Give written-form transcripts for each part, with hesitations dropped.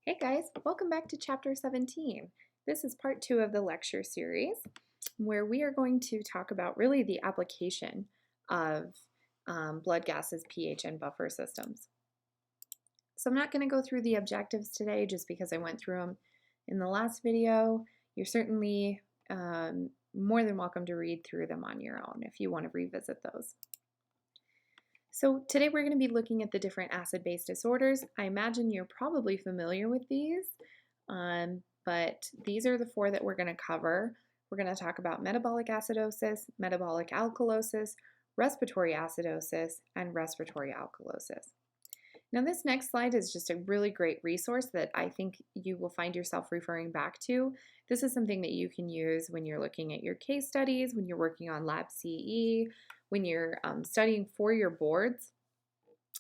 Hey guys, welcome back to Chapter 17. This is part 2 of the lecture series where we are going to talk about really the application of blood gases, pH, and buffer systems. So I'm not going to go through the objectives today just because I went through them in the last video. You're certainly more than welcome to read through them on your own if you want to revisit those. So today we're going to be looking at the different acid-base disorders. I imagine you're probably familiar with these, but these are the 4 that we're going to cover. We're going to talk about metabolic acidosis, metabolic alkalosis, respiratory acidosis, and respiratory alkalosis. Now this next slide is just a really great resource that I think you will find yourself referring back to. This is something that you can use when you're looking at your case studies, when you're working on Lab CE, when you're studying for your boards.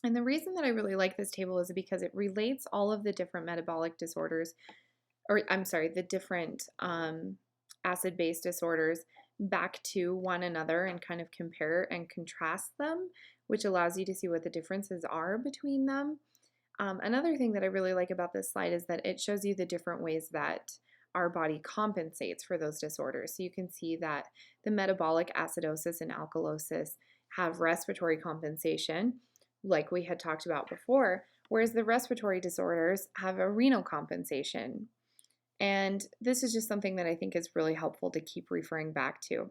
And the reason that I really like this table is because it relates all of the different metabolic disorders, the different acid-base disorders back to one another and kind of compare and contrast them, which allows you to see what the differences are between them. Another thing that I really like about this slide is that it shows you the different ways that our body compensates for those disorders. So you can see that the metabolic acidosis and alkalosis have respiratory compensation, like we had talked about before, whereas the respiratory disorders have a renal compensation. And this is just something that I think is really helpful to keep referring back to.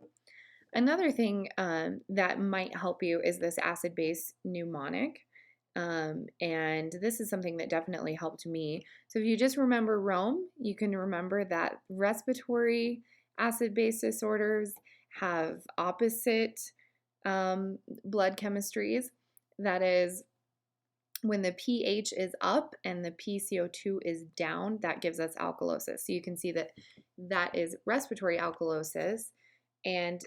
Another thing that might help you is this acid-base mnemonic. And this is something that definitely helped me. So if you just remember Rome, you can remember that respiratory acid-base disorders have opposite blood chemistries. That is, when the pH is up and the PCO2 is down, that gives us alkalosis. So you can see that that is respiratory alkalosis. And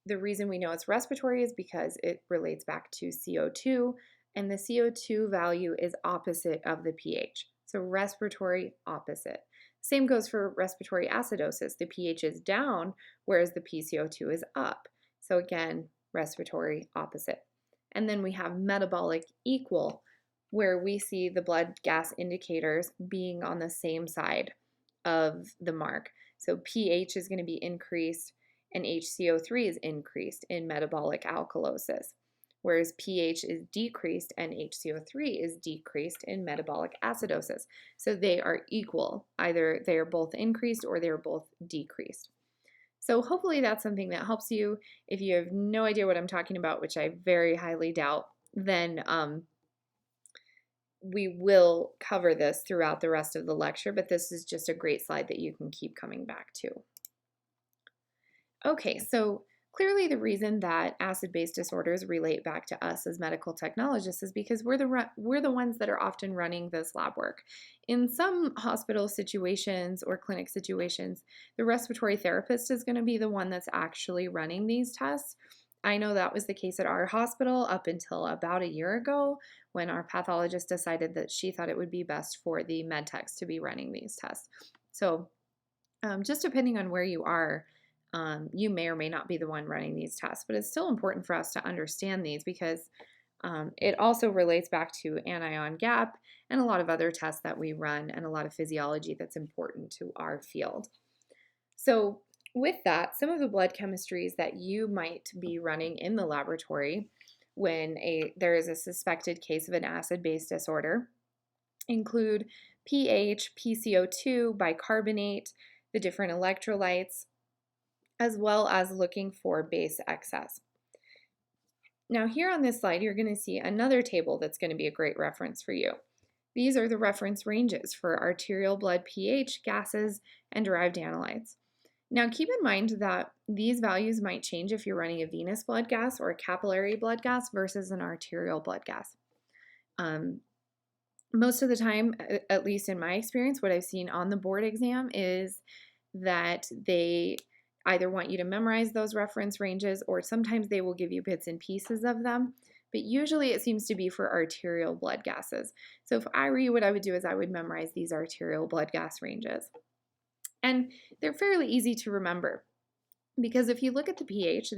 the reason we know it's respiratory is because it relates back to CO2, and the CO2 value is opposite of the pH. So respiratory opposite. Same goes for respiratory acidosis. The pH is down, whereas the PCO2 is up. So again, respiratory opposite. And then we have metabolic equal, where we see the blood gas indicators being on the same side of the mark. So pH is going to be increased and HCO3 is increased in metabolic alkalosis, whereas pH is decreased and HCO3 is decreased in metabolic acidosis. So they are equal. Either they are both increased or they are both decreased. So hopefully that's something that helps you. If you have no idea what I'm talking about, which I very highly doubt, then we will cover this throughout the rest of the lecture, but this is just a great slide that you can keep coming back to. Okay, so clearly the reason that acid-base disorders relate back to us as medical technologists is because we're the ones that are often running this lab work. In some hospital situations or clinic situations, the respiratory therapist is going to be the one that's actually running these tests. I know that was the case at our hospital up until about a year ago when our pathologist decided that she thought it would be best for the med techs to be running these tests. So just depending on where you are, you may or may not be the one running these tests, but it's still important for us to understand these because it also relates back to anion gap and a lot of other tests that we run and a lot of physiology that's important to our field. So with that, some of the blood chemistries that you might be running in the laboratory when there is a suspected case of an acid-base disorder include pH, PCO2, bicarbonate, the different electrolytes, as well as looking for base excess. Now here on this slide, you're going to see another table that's going to be a great reference for you. These are the reference ranges for arterial blood pH, gases, and derived analytes. Now keep in mind that these values might change if you're running a venous blood gas or a capillary blood gas versus an arterial blood gas. Most of the time, at least in my experience, what I've seen on the board exam is that they either want you to memorize those reference ranges or sometimes they will give you bits and pieces of them, but usually it seems to be for arterial blood gases. So if I were you, what I would do is I would memorize these arterial blood gas ranges. And they're fairly easy to remember because if you look at the pH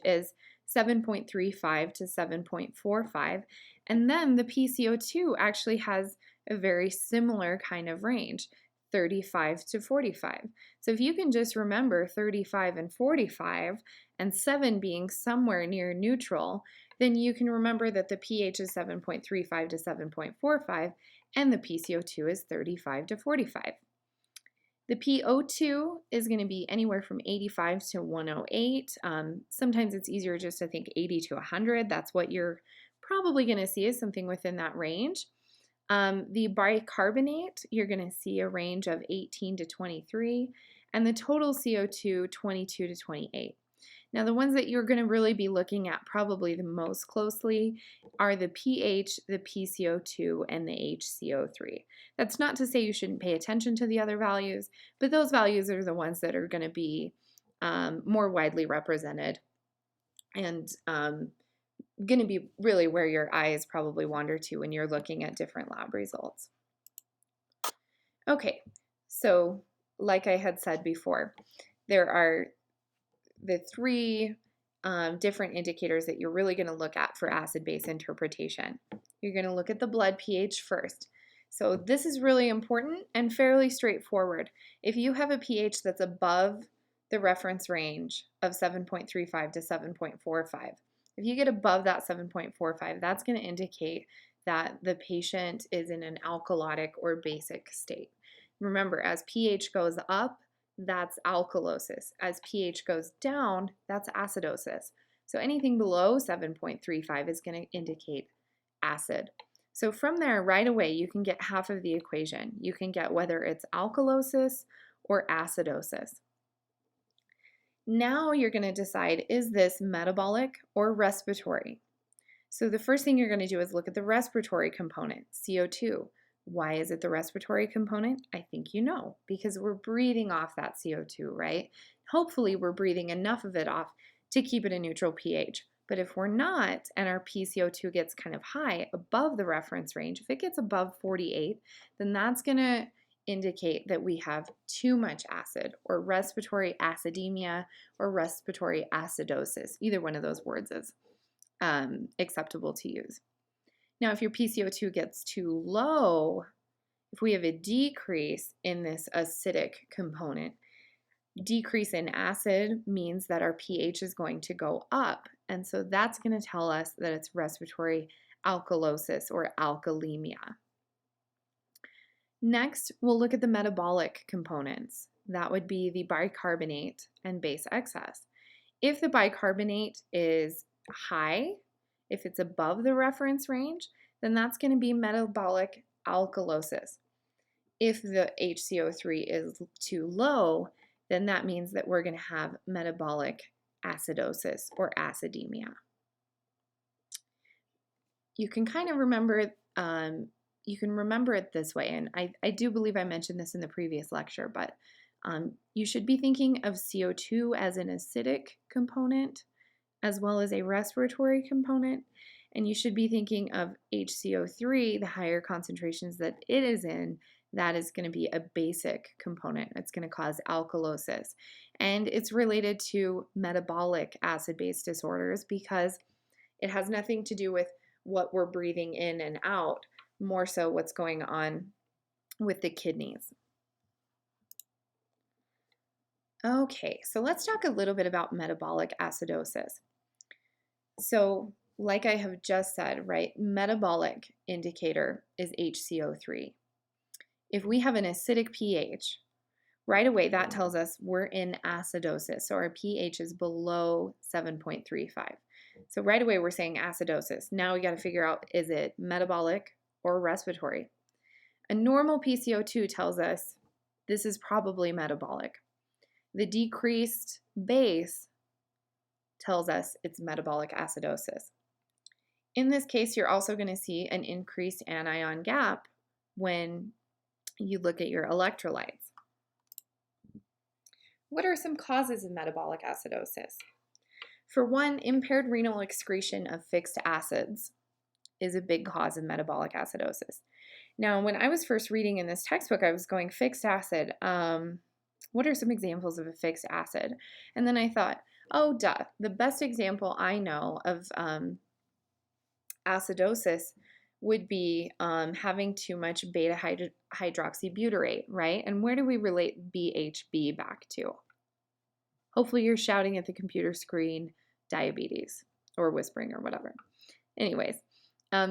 is 7.35 to 7.45, and then the PCO2 actually has a very similar kind of range, 35 to 45. So if you can just remember 35 and 45 and 7 being somewhere near neutral, then you can remember that the pH is 7.35 to 7.45 and the PCO2 is 35 to 45. The PO2 is going to be anywhere from 85 to 108. Sometimes it's easier just to think 80 to 100. That's what you're probably going to see, is something within that range. The bicarbonate, you're going to see a range of 18 to 23, and the total CO2, 22 to 28. Now, the ones that you're going to really be looking at probably the most closely are the pH, the PCO2, and the HCO3. That's not to say you shouldn't pay attention to the other values, but those values are the ones that are going to be more widely represented and going to be really where your eyes probably wander to when you're looking at different lab results. Okay, so like I had said before, there are the three different indicators that you're really going to look at for acid-base interpretation. You're going to look at the blood pH first. So this is really important and fairly straightforward. If you have a pH that's above the reference range of 7.35 to 7.45, if you get above that 7.45, that's going to indicate that the patient is in an alkalotic or basic state. Remember, as pH goes up, that's alkalosis. As pH goes down, that's acidosis. So anything below 7.35 is going to indicate acid. So from there, right away, you can get half of the equation. You can get whether it's alkalosis or acidosis. Now you're going to decide, is this metabolic or respiratory? So the first thing you're going to do is look at the respiratory component, CO2. Why is it the respiratory component? I think you know, because we're breathing off that CO2, right? Hopefully we're breathing enough of it off to keep it a neutral pH. But if we're not, and our PCO2 gets kind of high above the reference range, if it gets above 48, then that's going to indicate that we have too much acid, or respiratory acidemia, or respiratory acidosis. Either one of those words is acceptable to use. Now, if your PCO2 gets too low, if we have a decrease in this acidic component, decrease in acid means that our pH is going to go up. And so that's going to tell us that it's respiratory alkalosis or alkalemia. Next, we'll look at the metabolic components. That would be the bicarbonate and base excess. If the bicarbonate is high, if it's above the reference range, then that's going to be metabolic alkalosis. If the HCO3 is too low, then that means that we're going to have metabolic acidosis or acidemia. You can kind of remember, you can remember it this way, and I do believe I mentioned this in the previous lecture, but you should be thinking of CO2 as an acidic component as well as a respiratory component, and you should be thinking of HCO3, the higher concentrations that it is in, that is going to be a basic component. It's going to cause alkalosis, and it's related to metabolic acid-base disorders because it has nothing to do with what we're breathing in and out, more so what's going on with the kidneys. Okay, so let's talk a little bit about metabolic acidosis. So, like I have just said, right, metabolic indicator is HCO3. If we have an acidic pH, right away that tells us we're in acidosis, so our pH is below 7.35. So right away we're saying acidosis. Now we got to figure out, is it metabolic or respiratory? A normal PCO2 tells us this is probably metabolic. The decreased base tells us it's metabolic acidosis. In this case, you're also going to see an increased anion gap when you look at your electrolytes. What are some causes of metabolic acidosis? For one, impaired renal excretion of fixed acids is a big cause of metabolic acidosis. Now, when I was first reading in this textbook, I was going, fixed acid, what are some examples of a fixed acid? And then I thought, oh, duh, the best example I know of acidosis would be having too much beta hydroxybutyrate, right? And where do we relate BHB back to? Hopefully you're shouting at the computer screen, diabetes, or whispering or whatever. Anyways,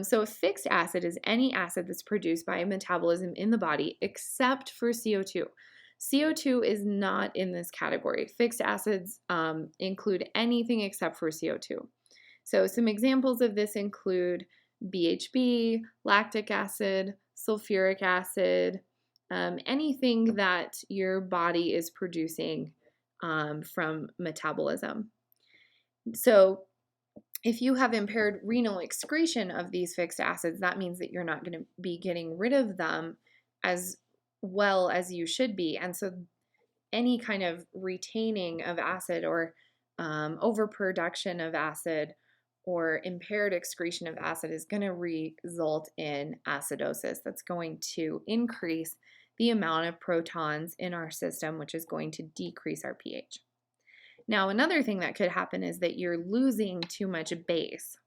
so a fixed acid is any acid that's produced by metabolism in the body except for CO2. CO2 is not in this category. Fixed acids include anything except for CO2. So some examples of this include BHB, lactic acid, sulfuric acid, anything that your body is producing from metabolism. So if you have impaired renal excretion of these fixed acids, that means that you're not going to be getting rid of them as well as you should be. And so any kind of retaining of acid or overproduction of acid or impaired excretion of acid is going to result in acidosis. That's going to increase the amount of protons in our system, which is going to decrease our pH. Now, another thing that could happen is that you're losing too much base.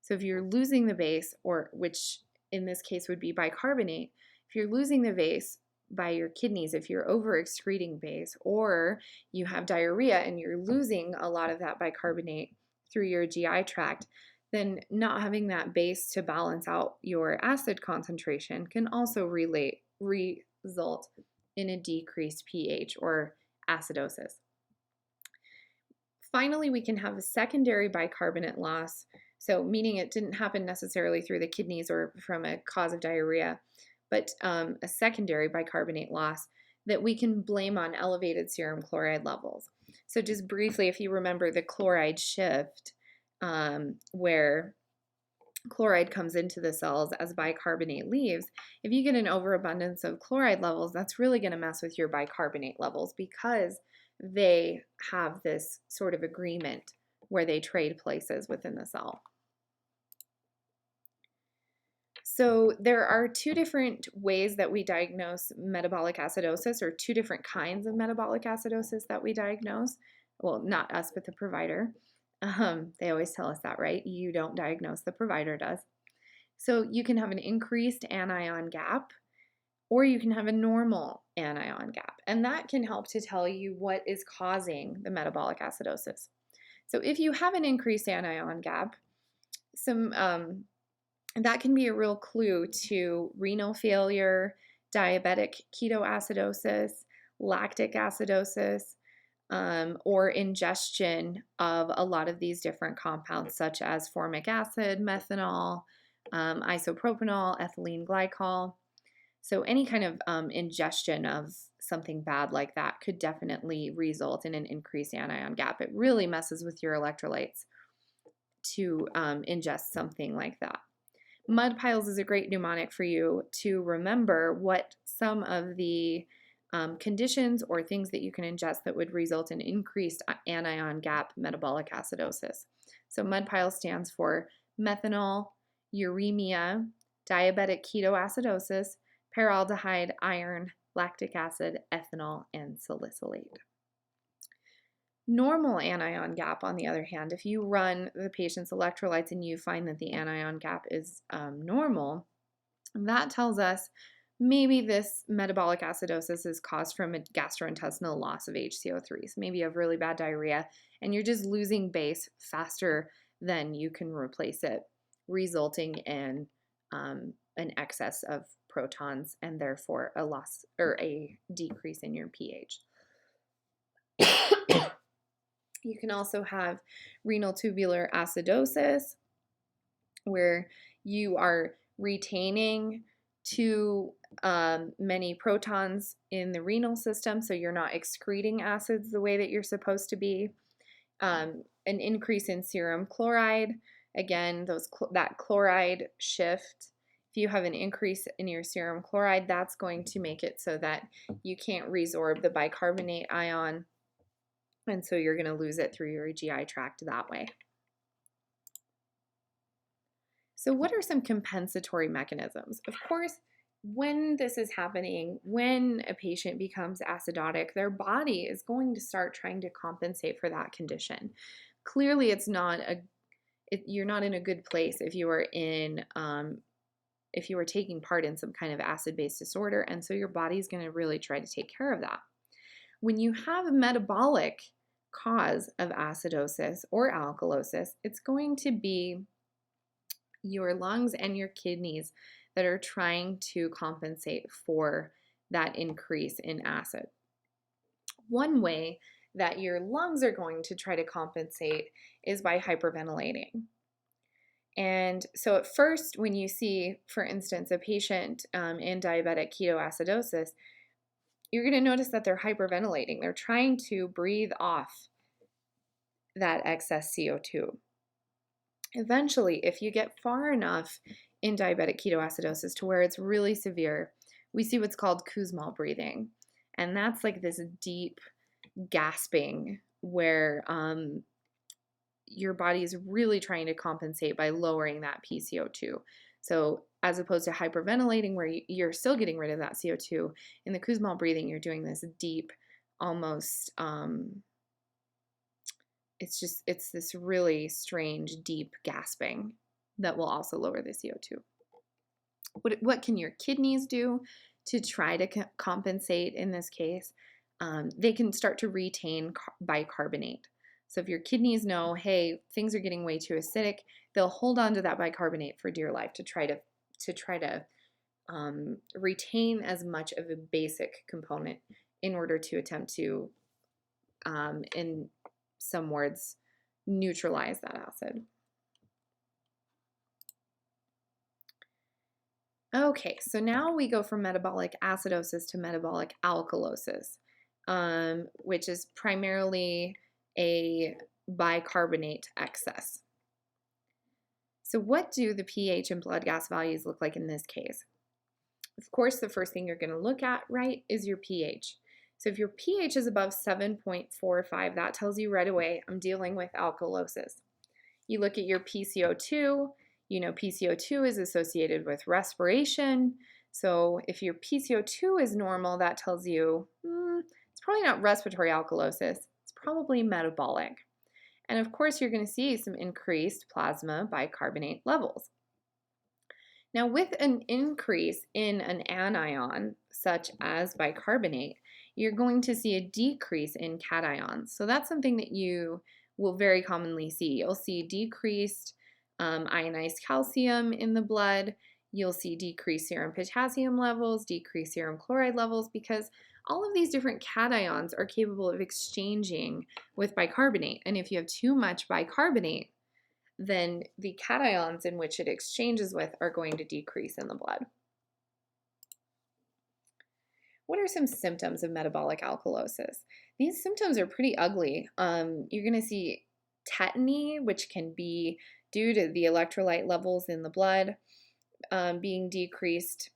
So if you're losing the base, or which in this case would be bicarbonate, if you're losing the base by your kidneys, if you're over excreting base, or you have diarrhea and you're losing a lot of that bicarbonate through your GI tract, then not having that base to balance out your acid concentration can also result in a decreased pH or acidosis. Finally, we can have a secondary bicarbonate loss, so meaning it didn't happen necessarily through the kidneys or from a cause of diarrhea, but a secondary bicarbonate loss that we can blame on elevated serum chloride levels. So just briefly, if you remember the chloride shift, where chloride comes into the cells as bicarbonate leaves, if you get an overabundance of chloride levels, that's really going to mess with your bicarbonate levels because they have this sort of agreement where they trade places within the cell. So there are two different ways that we diagnose metabolic acidosis, or two different kinds of metabolic acidosis that we diagnose. Well, not us, but the provider. They always tell us that, right? You don't diagnose, the provider does. So you can have an increased anion gap, or you can have a normal anion gap. And that can help to tell you what is causing the metabolic acidosis. So if you have an increased anion gap, that can be a real clue to renal failure, diabetic ketoacidosis, lactic acidosis, or ingestion of a lot of these different compounds such as formic acid, methanol, isopropanol, ethylene glycol. So any kind of ingestion of something bad like that could definitely result in an increased anion gap. It really messes with your electrolytes to ingest something like that. Mud piles is a great mnemonic for you to remember what some of the conditions or things that you can ingest that would result in increased anion gap metabolic acidosis. So mud pile stands for methanol, uremia, diabetic ketoacidosis, paraldehyde, iron, lactic acid, ethanol, and salicylate. Normal anion gap, on the other hand, if you run the patient's electrolytes and you find that the anion gap is normal, that tells us maybe this metabolic acidosis is caused from a gastrointestinal loss of HCO3. So maybe you have really bad diarrhea and you're just losing base faster than you can replace it, resulting in an excess of protons and therefore a loss or a decrease in your pH. You can also have renal tubular acidosis, where you are retaining too many protons in the renal system, so you're not excreting acids the way that you're supposed to be. An increase in serum chloride, again, that chloride shift. If you have an increase in your serum chloride, that's going to make it so that you can't resorb the bicarbonate ion, and so you're going to lose it through your GI tract that way. So what are some compensatory mechanisms? Of course, when this is happening, when a patient becomes acidotic, their body is going to start trying to compensate for that condition. Clearly, you're not in a good place if you are in if you were taking part in some kind of acid-base disorder, and so your body's going to really try to take care of that. When you have a metabolic cause of acidosis or alkalosis, it's going to be your lungs and your kidneys that are trying to compensate for that increase in acid. One way that your lungs are going to try to compensate is by hyperventilating. And so at first, when you see, for instance, a patient in diabetic ketoacidosis, you're going to notice that they're hyperventilating. They're trying to breathe off that excess CO2. Eventually, if you get far enough in diabetic ketoacidosis to where it's really severe, we see what's called Kussmaul breathing. And that's like this deep gasping where your body is really trying to compensate by lowering that PCO2. So as opposed to hyperventilating where you're still getting rid of that CO2, in the Kussmaul breathing, you're doing this deep, almost, it's this really strange, deep gasping that will also lower the CO2. What can your kidneys do to try to compensate in this case? They can start to retain bicarbonate. So if your kidneys know, hey, things are getting way too acidic, they'll hold on to that bicarbonate for dear life to try to retain as much of a basic component in order to attempt to, in some words, neutralize that acid. Okay, so now we go from metabolic acidosis to metabolic alkalosis, which is primarily a bicarbonate excess. So what do the pH and blood gas values look like in this case? Of course, the first thing you're going to look at, right, is your pH. So if your pH is above 7.45, that tells you right away, I'm dealing with alkalosis. You look at your PCO2, you know PCO2 is associated with respiration. So if your PCO2 is normal, that tells you it's probably not respiratory alkalosis, it's probably metabolic. And of course, you're going to see some increased plasma bicarbonate levels. Now, with an increase in an anion, such as bicarbonate, you're going to see a decrease in cations. So that's something that you will very commonly see. You'll see decreased ionized calcium in the blood. You'll see decreased serum potassium levels, decreased serum chloride levels, because all of these different cations are capable of exchanging with bicarbonate. And if you have too much bicarbonate, then the cations in which it exchanges with are going to decrease in the blood. What are some symptoms of metabolic alkalosis? These symptoms are pretty ugly. You're going to see tetany, which can be due to the electrolyte levels in the blood being decreased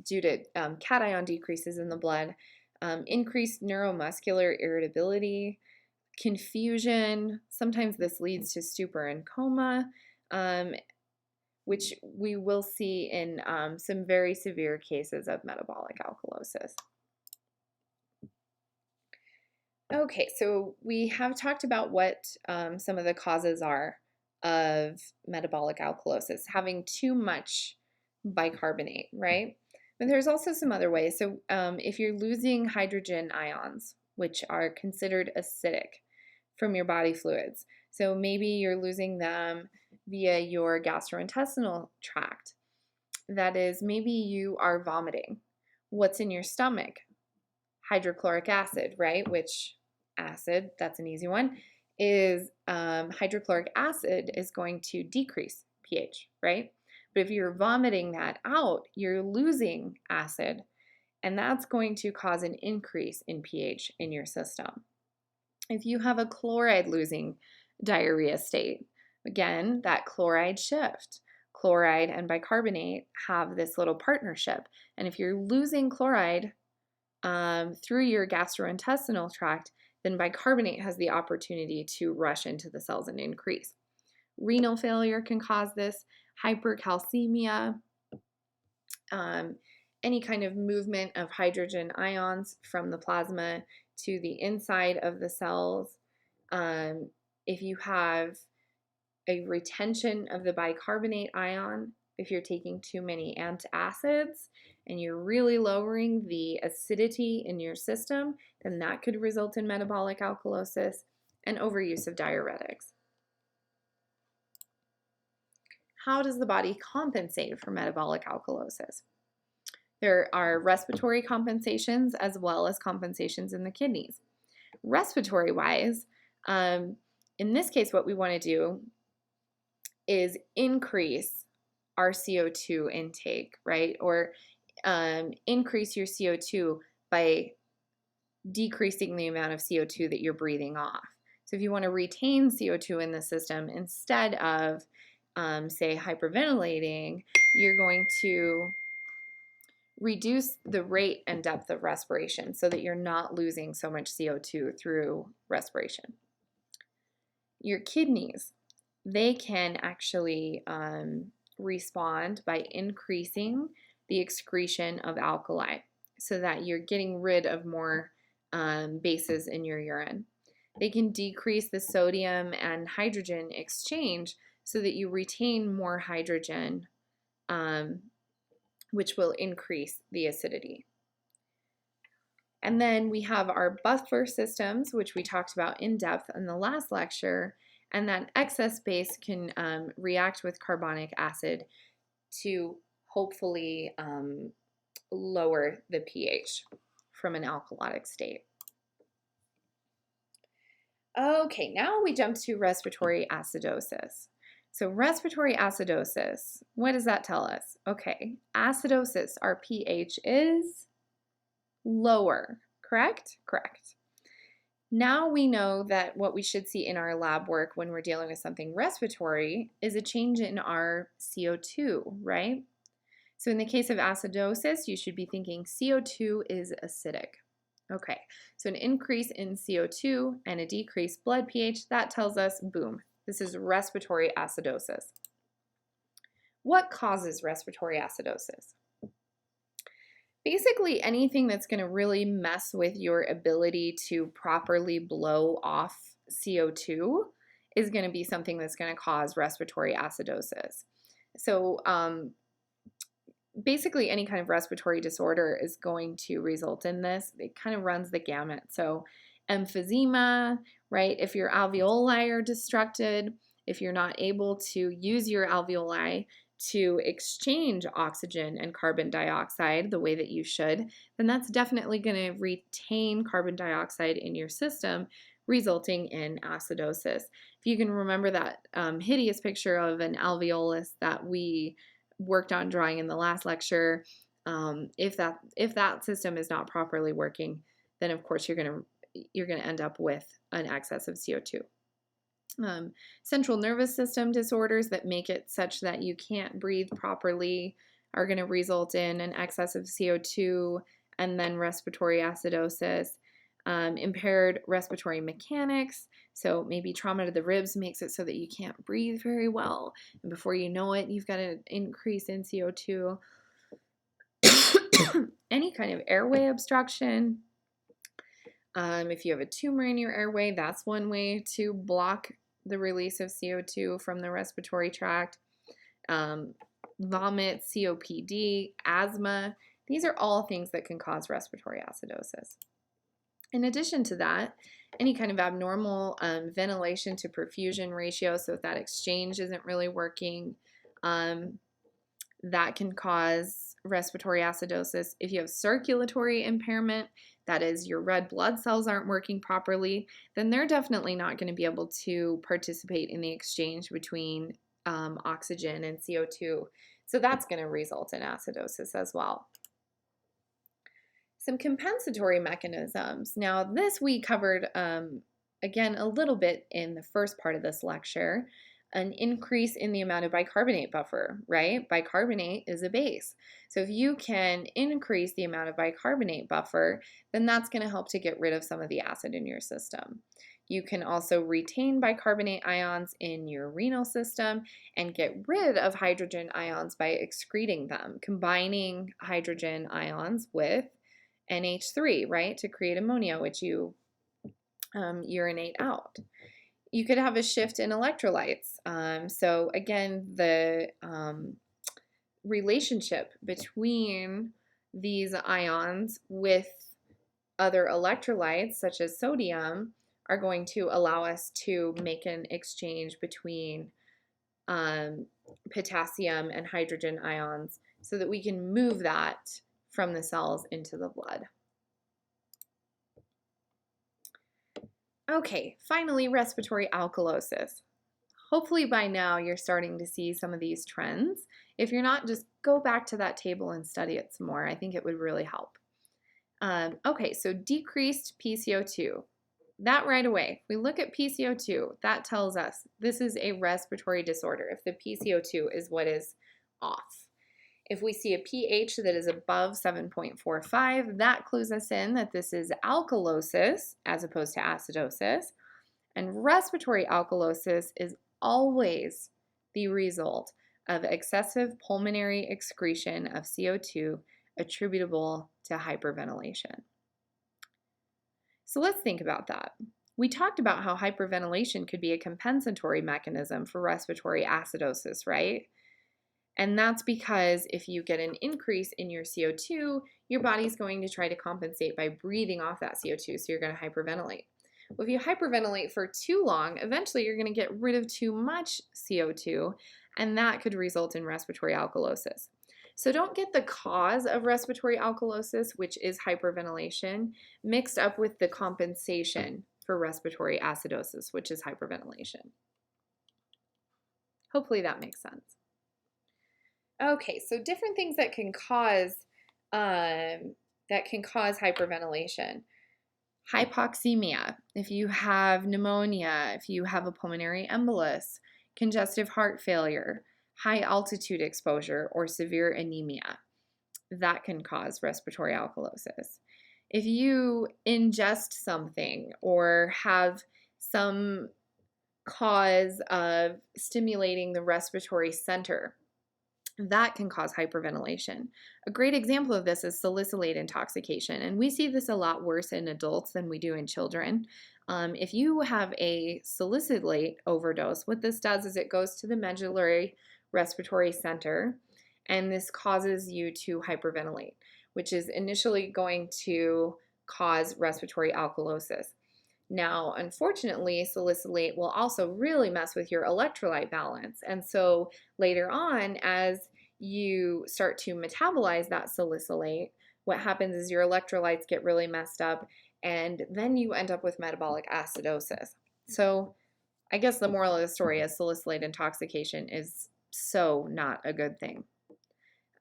due to cation decreases in the blood, increased neuromuscular irritability, confusion. Sometimes this leads to stupor and coma, which we will see in some very severe cases of metabolic alkalosis. Okay, so we have talked about what some of the causes are of metabolic alkalosis, having too much bicarbonate, right? But there's also some other ways. So if you're losing hydrogen ions, which are considered acidic from your body fluids, so maybe you're losing them via your gastrointestinal tract. That is, maybe you are vomiting. What's in your stomach? Hydrochloric acid, right? Which acid, that's an easy one, is hydrochloric acid is going to decrease pH, right? But if you're vomiting that out, you're losing acid, and that's going to cause an increase in pH in your system. If you have a chloride losing diarrhea state, again, that chloride shift. Chloride and bicarbonate have this little partnership. And if you're losing chloride through your gastrointestinal tract, then bicarbonate has the opportunity to rush into the cells and increase. Renal failure can cause this, hypercalcemia, any kind of movement of hydrogen ions from the plasma to the inside of the cells. If you have a retention of the bicarbonate ion, if you're taking too many antacids and you're really lowering the acidity in your system, then that could result in metabolic alkalosis and overuse of diuretics. How does the body compensate for metabolic alkalosis? There are respiratory compensations as well as compensations in the kidneys. Respiratory wise, in this case, what we want to do is increase our CO2 intake, right? Or increase your CO2 by decreasing the amount of CO2 that you're breathing off. So if you want to retain CO2 in the system instead of, say, hyperventilating, you're going to reduce the rate and depth of respiration so that you're not losing so much CO2 through respiration. Your kidneys, they can actually respond by increasing the excretion of alkali so that you're getting rid of more bases in your urine. They can decrease the sodium and hydrogen exchange so that you retain more hydrogen, which will increase the acidity. And then we have our buffer systems, which we talked about in depth in the last lecture, and that excess base can react with carbonic acid to hopefully lower the pH from an alkalotic state. Okay, now we jump to respiratory acidosis. So respiratory acidosis, what does that tell us? Okay, acidosis, our pH is lower, correct? Correct. Now we know that what we should see in our lab work when we're dealing with something respiratory is a change in our CO2, right? So in the case of acidosis, you should be thinking CO2 is acidic. Okay, so an increase in CO2 and a decreased blood pH, that tells us, boom, this is respiratory acidosis. What causes respiratory acidosis? Basically, anything that's going to really mess with your ability to properly blow off CO2 is going to be something that's going to cause respiratory acidosis. So basically, any kind of respiratory disorder is going to result in this. It kind of runs the gamut. So emphysema, right? If your alveoli are destructed, if you're not able to use your alveoli to exchange oxygen and carbon dioxide the way that you should, then that's definitely going to retain carbon dioxide in your system, resulting in acidosis. If you can remember that hideous picture of an alveolus that we worked on drawing in the last lecture, if that system is not properly working, then of course you're going to end up with an excess of CO2. Central nervous system disorders that make it such that you can't breathe properly are going to result in an excess of CO2 and then respiratory acidosis. Impaired respiratory mechanics, so maybe trauma to the ribs makes it so that you can't breathe very well, and before you know it, you've got an increase in CO2. Any kind of airway obstruction. If you have a tumor in your airway, that's one way to block the release of CO2 from the respiratory tract. Vomit, COPD, asthma, these are all things that can cause respiratory acidosis. In addition to that, any kind of abnormal ventilation to perfusion ratio, so if that exchange isn't really working, that can cause respiratory acidosis. If you have circulatory impairment, that is, your red blood cells aren't working properly, then they're definitely not going to be able to participate in the exchange between oxygen and CO2. So that's going to result in acidosis as well. Some compensatory mechanisms. Now, this we covered, again, a little bit in the first part of this lecture. An increase in the amount of bicarbonate buffer, right? Bicarbonate is a base. So if you can increase the amount of bicarbonate buffer, then that's going to help to get rid of some of the acid in your system. You can also retain bicarbonate ions in your renal system and get rid of hydrogen ions by excreting them, combining hydrogen ions with NH3, right, to create ammonia, which you urinate out. You could have a shift in electrolytes. So again, the relationship between these ions with other electrolytes, such as sodium, are going to allow us to make an exchange between potassium and hydrogen ions so that we can move that from the cells into the blood. Okay, finally, respiratory alkalosis. Hopefully by now you're starting to see some of these trends. If you're not, just go back to that table and study it some more. I think it would really help. Okay, so decreased PCO2. That right away, if we look at PCO2, that tells us this is a respiratory disorder if the PCO2 is what is off. If we see a pH that is above 7.45, that clues us in that this is alkalosis as opposed to acidosis. And respiratory alkalosis is always the result of excessive pulmonary excretion of CO2 attributable to hyperventilation. So let's think about that. We talked about how hyperventilation could be a compensatory mechanism for respiratory acidosis, right? And that's because if you get an increase in your CO2, your body's going to try to compensate by breathing off that CO2, so you're going to hyperventilate. Well, if you hyperventilate for too long, eventually you're going to get rid of too much CO2, and that could result in respiratory alkalosis. So don't get the cause of respiratory alkalosis, which is hyperventilation, mixed up with the compensation for respiratory acidosis, which is hyperventilation. Hopefully that makes sense. Okay, so different things that can cause hyperventilation. Hypoxemia, if you have pneumonia, if you have a pulmonary embolus, congestive heart failure, high altitude exposure, or severe anemia, that can cause respiratory alkalosis. If you ingest something or have some cause of stimulating the respiratory center, that can cause hyperventilation. A great example of this is salicylate intoxication, and we see this a lot worse in adults than we do in children. If you have a salicylate overdose, what this does is it goes to the medullary respiratory center, and this causes you to hyperventilate, which is initially going to cause respiratory alkalosis. Now, unfortunately, salicylate will also really mess with your electrolyte balance. And so later on, as you start to metabolize that salicylate, what happens is your electrolytes get really messed up, and then you end up with metabolic acidosis. So I guess the moral of the story is salicylate intoxication is so not a good thing.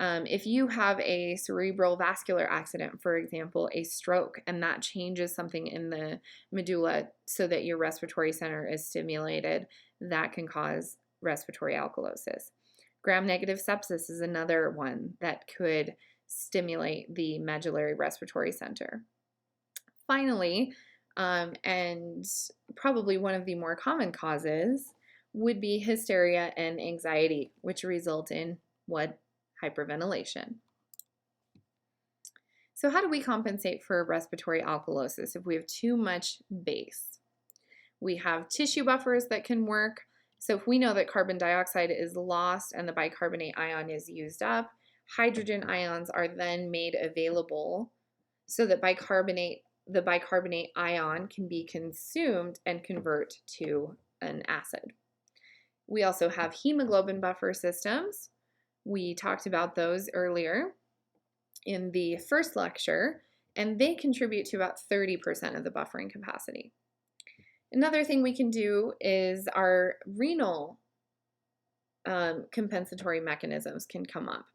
If you have a cerebral vascular accident, for example, a stroke, and that changes something in the medulla so that your respiratory center is stimulated, that can cause respiratory alkalosis. Gram-negative sepsis is another one that could stimulate the medullary respiratory center. Finally, and probably one of the more common causes, would be hysteria and anxiety, which result in what? Hyperventilation. So how do we compensate for respiratory alkalosis if we have too much base? We have tissue buffers that can work. So if we know that carbon dioxide is lost and the bicarbonate ion is used up, hydrogen ions are then made available so that the bicarbonate ion can be consumed and convert to an acid. We also have hemoglobin buffer systems. We talked about those earlier in the first lecture, and they contribute to about 30% of the buffering capacity. Another thing we can do is our renal compensatory mechanisms can come up.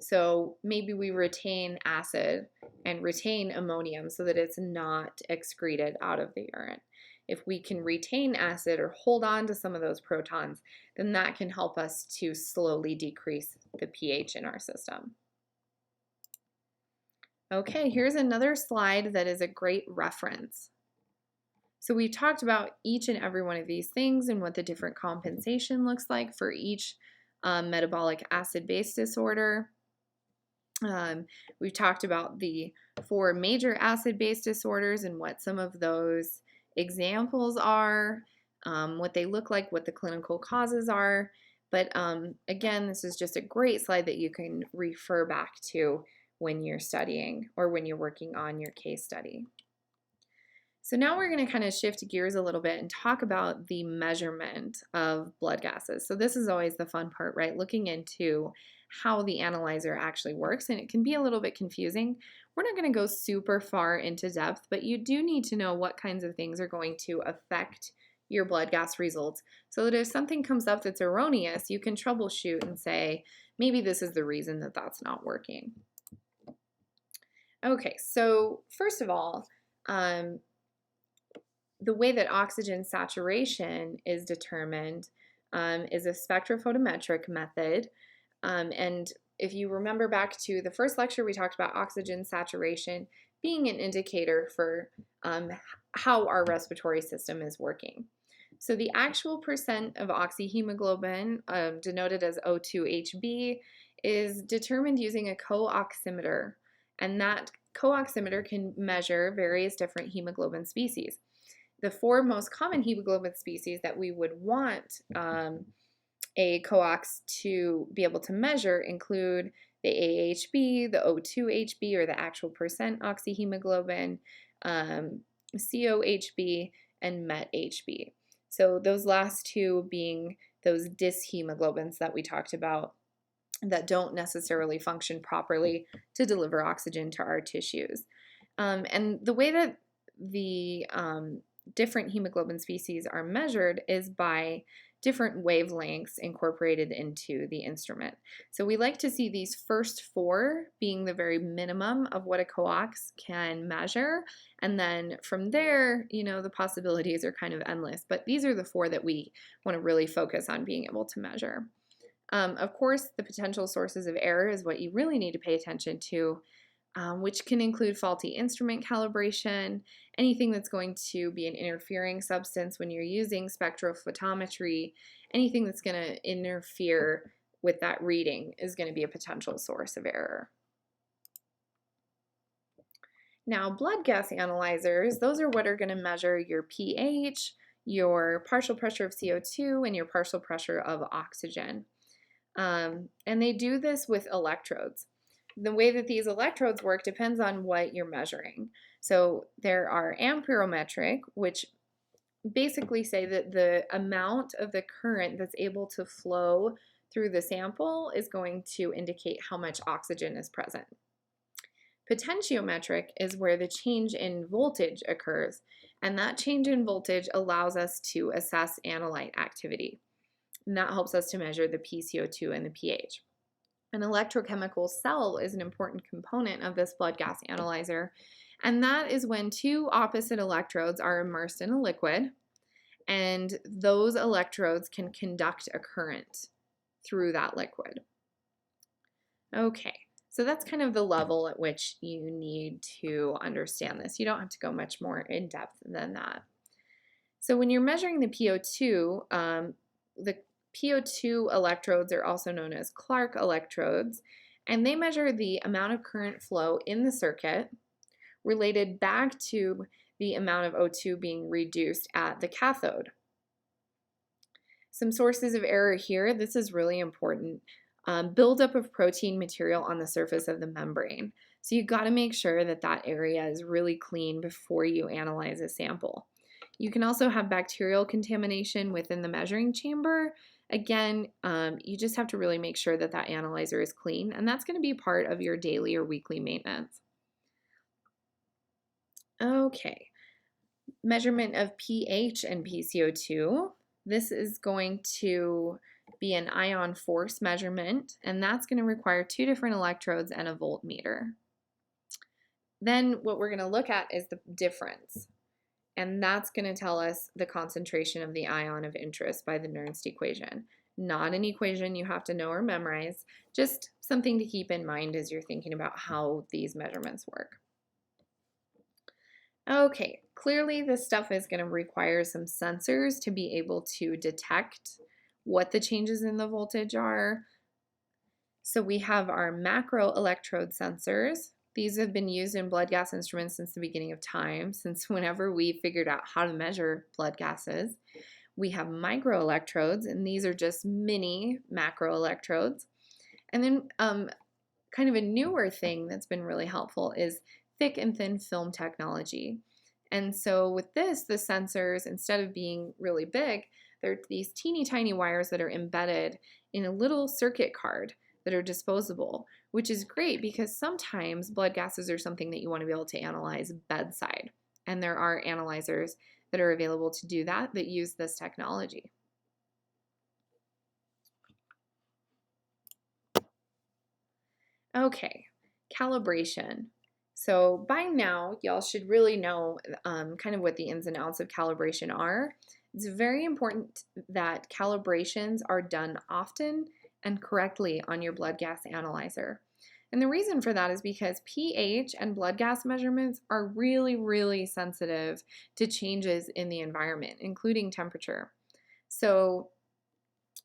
So maybe we retain acid and retain ammonium so that it's not excreted out of the urine. If we can retain acid or hold on to some of those protons, then that can help us to slowly decrease the pH in our system. Okay, here's another slide that is a great reference. So we talked about each and every one of these things and what the different compensation looks like for each metabolic acid-base disorder. We've talked about the 4 major acid-base disorders and what some of those examples are, what they look like, what the clinical causes are. But again, this is just a great slide that you can refer back to when you're studying or when you're working on your case study. So now we're going to kind of shift gears a little bit and talk about the measurement of blood gases. So this is always the fun part, right? Looking into how the analyzer actually works, and it can be a little bit confusing. We're not going to go super far into depth, but you do need to know what kinds of things are going to affect your blood gas results so that if something comes up that's erroneous, you can troubleshoot and say, maybe this is the reason that that's not working. Okay, so first of all, the way that oxygen saturation is determined is a spectrophotometric method. And if you remember back to the first lecture, we talked about oxygen saturation being an indicator for how our respiratory system is working. So the actual percent of oxyhemoglobin, denoted as O2HB, is determined using a co-oximeter. And that co-oximeter can measure various different hemoglobin species. The four most common hemoglobin species that we would want a co-ox to be able to measure include the AHB, the O2HB, or the actual percent oxyhemoglobin, COHB, and MET-HB. So those last two being those dyshemoglobins that we talked about that don't necessarily function properly to deliver oxygen to our tissues. And the way that the different hemoglobin species are measured is by different wavelengths incorporated into the instrument. So we like to see these first four being the very minimum of what a coax can measure. And then from there, the possibilities are kind of endless. But these are the four that we want to really focus on being able to measure. Of course, the potential sources of error is what you really need to pay attention to, which can include faulty instrument calibration, anything that's going to be an interfering substance when you're using spectrophotometry, anything that's going to interfere with that reading is going to be a potential source of error. Now, blood gas analyzers, those are what are going to measure your pH, your partial pressure of CO2, and your partial pressure of oxygen. And they do this with electrodes. The way that these electrodes work depends on what you're measuring. So there are amperometric, which basically say that the amount of the current that's able to flow through the sample is going to indicate how much oxygen is present. Potentiometric is where the change in voltage occurs, and that change in voltage allows us to assess analyte activity. And that helps us to measure the PCO2 and the pH. An electrochemical cell is an important component of this blood gas analyzer, and that is when two opposite electrodes are immersed in a liquid, and those electrodes can conduct a current through that liquid. Okay, so that's kind of the level at which you need to understand this. You don't have to go much more in depth than that. So when you're measuring the PO2, the PO2 electrodes are also known as Clark electrodes, and they measure the amount of current flow in the circuit related back to the amount of O2 being reduced at the cathode. Some sources of error here, this is really important. Buildup of protein material on the surface of the membrane. So you've got to make sure that that area is really clean before you analyze a sample. You can also have bacterial contamination within the measuring chamber. Again, you just have to really make sure that that analyzer is clean, and that's going to be part of your daily or weekly maintenance. Okay, measurement of pH and PCO2. This is going to be an ion force measurement, and that's going to require two different electrodes and a voltmeter. Then what we're going to look at is the difference. And that's going to tell us the concentration of the ion of interest by the Nernst equation. Not an equation you have to know or memorize, just something to keep in mind as you're thinking about how these measurements work. Okay, clearly this stuff is going to require some sensors to be able to detect what the changes in the voltage are. So we have our macro electrode sensors. These have been used in blood gas instruments since the beginning of time, since whenever we figured out how to measure blood gases. We have microelectrodes, and these are just mini macroelectrodes. And then kind of a newer thing that's been really helpful is thick and thin film technology. And so with this, the sensors, instead of being really big, they're these teeny tiny wires that are embedded in a little circuit card that are disposable, which is great because sometimes blood gases are something that you want to be able to analyze bedside. And there are analyzers that are available to do that use this technology. Okay, calibration. So by now, y'all should really know kind of what the ins and outs of calibration are. It's very important that calibrations are done often and correctly on your blood gas analyzer. And the reason for that is because pH and blood gas measurements are really, really sensitive to changes in the environment, including temperature. So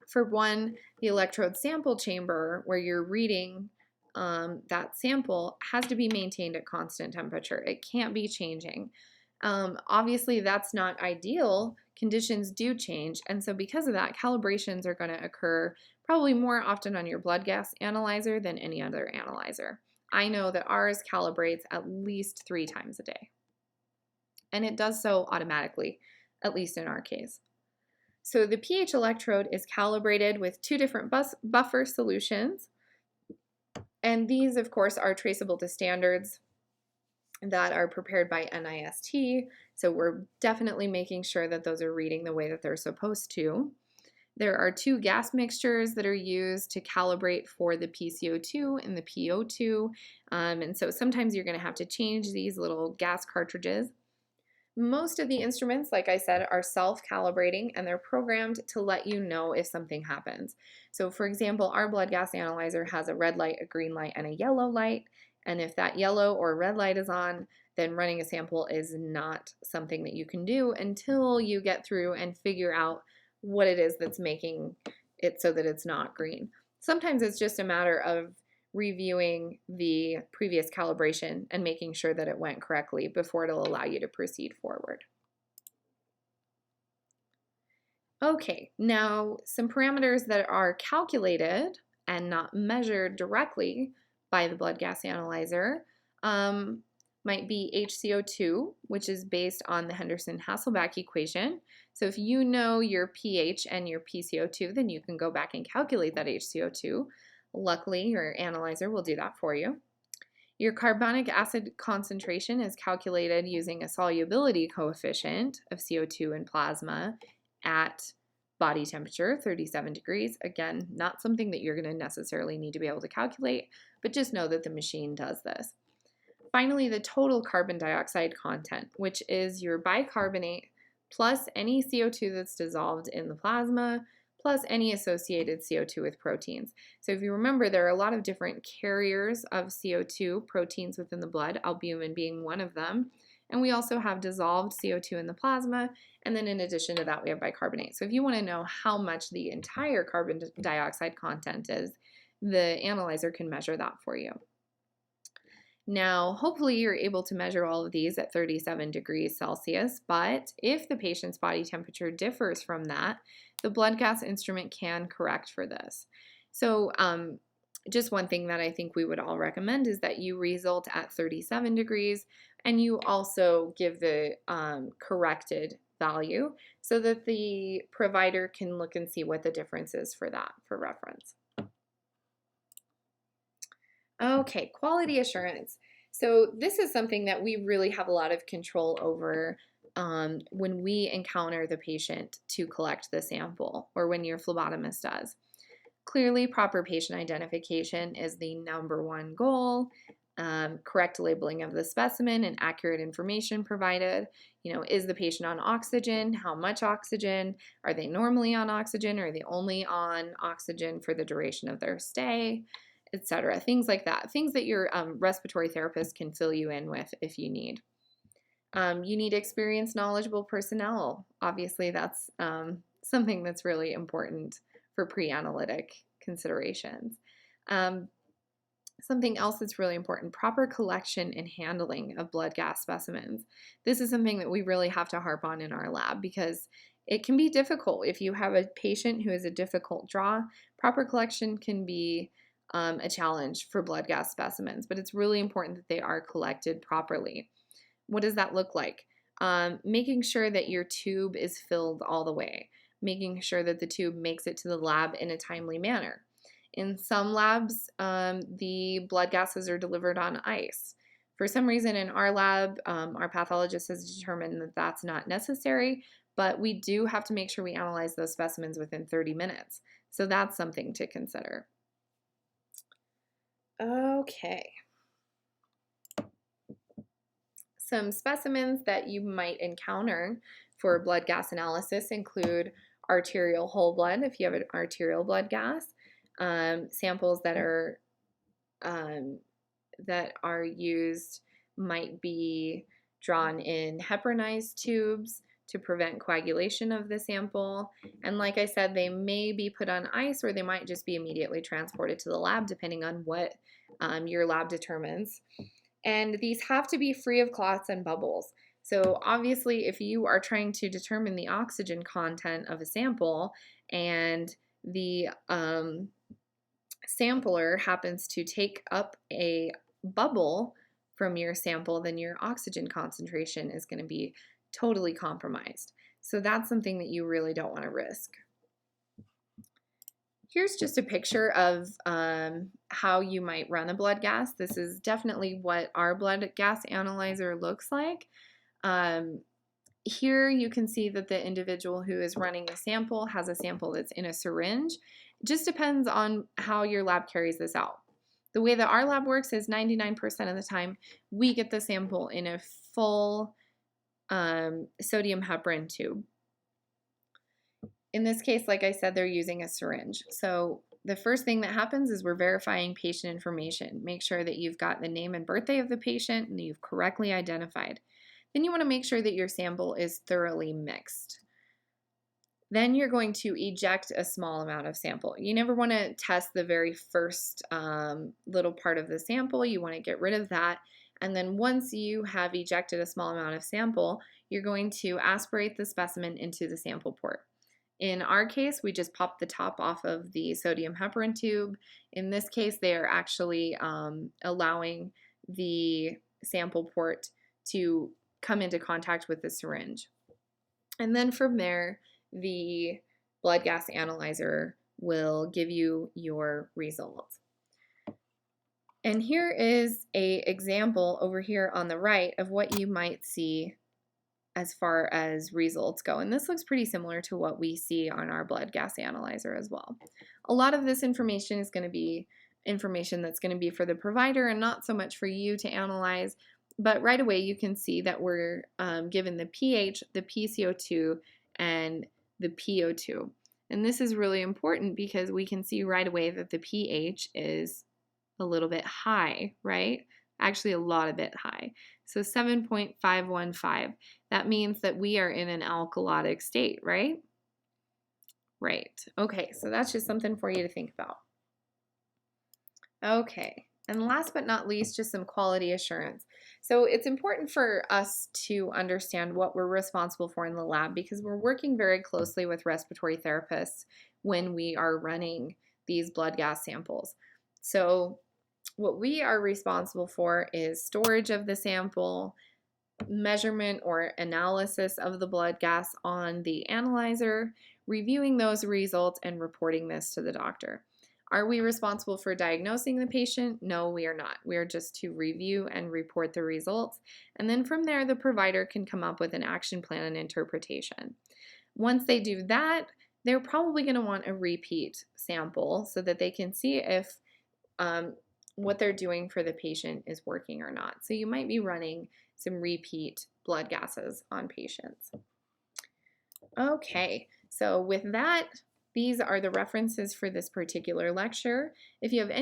for one, the electrode sample chamber where you're reading that sample has to be maintained at constant temperature. It can't be changing. Obviously, that's not ideal. Conditions do change. And so because of that, calibrations are going to occur probably more often on your blood gas analyzer than any other analyzer. I know that ours calibrates at least 3 times a day. And it does so automatically, at least in our case. So the pH electrode is calibrated with 2 different buffer solutions. And these, of course, are traceable to standards that are prepared by NIST. So we're definitely making sure that those are reading the way that they're supposed to. There are 2 gas mixtures that are used to calibrate for the PCO2 and the PO2. And so sometimes you're going to have to change these little gas cartridges. Most of the instruments, like I said, are self-calibrating and they're programmed to let you know if something happens. So for example, our blood gas analyzer has a red light, a green light, and a yellow light. And if that yellow or red light is on, then running a sample is not something that you can do until you get through and figure out what it is that's making it so that it's not green. Sometimes it's just a matter of reviewing the previous calibration and making sure that it went correctly before it'll allow you to proceed forward. Okay, now some parameters that are calculated and not measured directly by the blood gas analyzer might be HCO2, which is based on the Henderson-Hasselbalch equation. So if you know your pH and your PCO2, then you can go back and calculate that HCO2. Luckily, your analyzer will do that for you. Your carbonic acid concentration is calculated using a solubility coefficient of CO2 in plasma at body temperature, 37 degrees. Again, not something that you're going to necessarily need to be able to calculate, but just know that the machine does this. Finally, the total carbon dioxide content, which is your bicarbonate plus any CO2 that's dissolved in the plasma, plus any associated CO2 with proteins. So if you remember, there are a lot of different carriers of CO2 proteins within the blood, albumin being one of them. And we also have dissolved CO2 in the plasma. And then in addition to that, we have bicarbonate. So if you want to know how much the entire carbon dioxide content is, the analyzer can measure that for you. Now, hopefully you're able to measure all of these at 37 degrees Celsius, but if the patient's body temperature differs from that, the blood gas instrument can correct for this. So just one thing that I think we would all recommend is that you result at 37 degrees and you also give the corrected value so that the provider can look and see what the difference is for that for reference. Okay, quality assurance. So this is something that we really have a lot of control over when we encounter the patient to collect the sample or when your phlebotomist does. Clearly, proper patient identification is the #1 goal. Correct labeling of the specimen and accurate information provided. Is the patient on oxygen? How much oxygen? Are they normally on oxygen? Are they only on oxygen for the duration of their stay? Etc. Things like that. Things that your respiratory therapist can fill you in with if you need. You need experienced, knowledgeable personnel. Obviously, that's something that's really important for pre-analytic considerations. Something else that's really important, proper collection and handling of blood gas specimens. This is something that we really have to harp on in our lab because It can be difficult if you have a patient who is a difficult draw. Proper collection can be a challenge for blood gas specimens, but it's really important that they are collected properly. What does that look like? Making sure that your tube is filled all the way, making sure that the tube makes it to the lab in a timely manner. In some labs, the blood gases are delivered on ice. For some reason in our lab, our pathologist has determined that that's not necessary, but we do have to make sure we analyze those specimens within 30 minutes. So that's something to consider. Okay. Some specimens that you might encounter for blood gas analysis include arterial whole blood, if you have an arterial blood gas, samples that are used might be drawn in heparinized tubes to prevent coagulation of the sample. And like I said, they may be put on ice or they might just be immediately transported to the lab depending on what your lab determines. And these have to be free of clots and bubbles. So obviously, if you are trying to determine the oxygen content of a sample and the sampler happens to take up a bubble from your sample, then your oxygen concentration is going to be totally compromised. So that's something that you really don't want to risk. Here's just a picture of how you might run a blood gas. This is definitely what our blood gas analyzer looks like. Here you can see that the individual who is running the sample has a sample that's in a syringe. It just depends on how your lab carries this out. The way that our lab works is 99% of the time we get the sample in a full sodium heparin tube. In this case, like I said, they're using a syringe. So the first thing that happens is we're verifying patient information. Make sure that you've got the name and birthday of the patient and that you've correctly identified. Then you want to make sure that your sample is thoroughly mixed. Then you're going to eject a small amount of sample. You never want to test the very first little part of the sample. You want to get rid of that. And then once you have ejected a small amount of sample, you're going to aspirate the specimen into the sample port. In our case, we just popped the top off of the sodium heparin tube. In this case, they are actually allowing the sample port to come into contact with the syringe. And then from there, the blood gas analyzer will give you your results. And here is an example over here on the right of what you might see as far as results go. And this looks pretty similar to what we see on our blood gas analyzer as well. A lot of this information is going to be information that's going to be for the provider and not so much for you to analyze. But right away you can see that we're given the pH, the PCO2, and the PO2. And this is really important because we can see right away that the pH is a little bit high, right? Actually a lot of bit high. So 7.515. That means that we are in an alkalotic state, right? Right. Okay, so that's just something for you to think about. Okay, and last but not least, just some quality assurance. So it's important for us to understand what we're responsible for in the lab because we're working very closely with respiratory therapists when we are running these blood gas samples. So what we are responsible for is storage of the sample, measurement or analysis of the blood gas on the analyzer, reviewing those results, and reporting this to the doctor. Are we responsible for diagnosing the patient? No, we are not. We are just to review and report the results. And then from there, the provider can come up with an action plan and interpretation. Once they do that, they're probably going to want a repeat sample so that they can see if what they're doing for the patient is working or not. So you might be running some repeat blood gases on patients. Okay, so with that, these are the references for this particular lecture. If you have any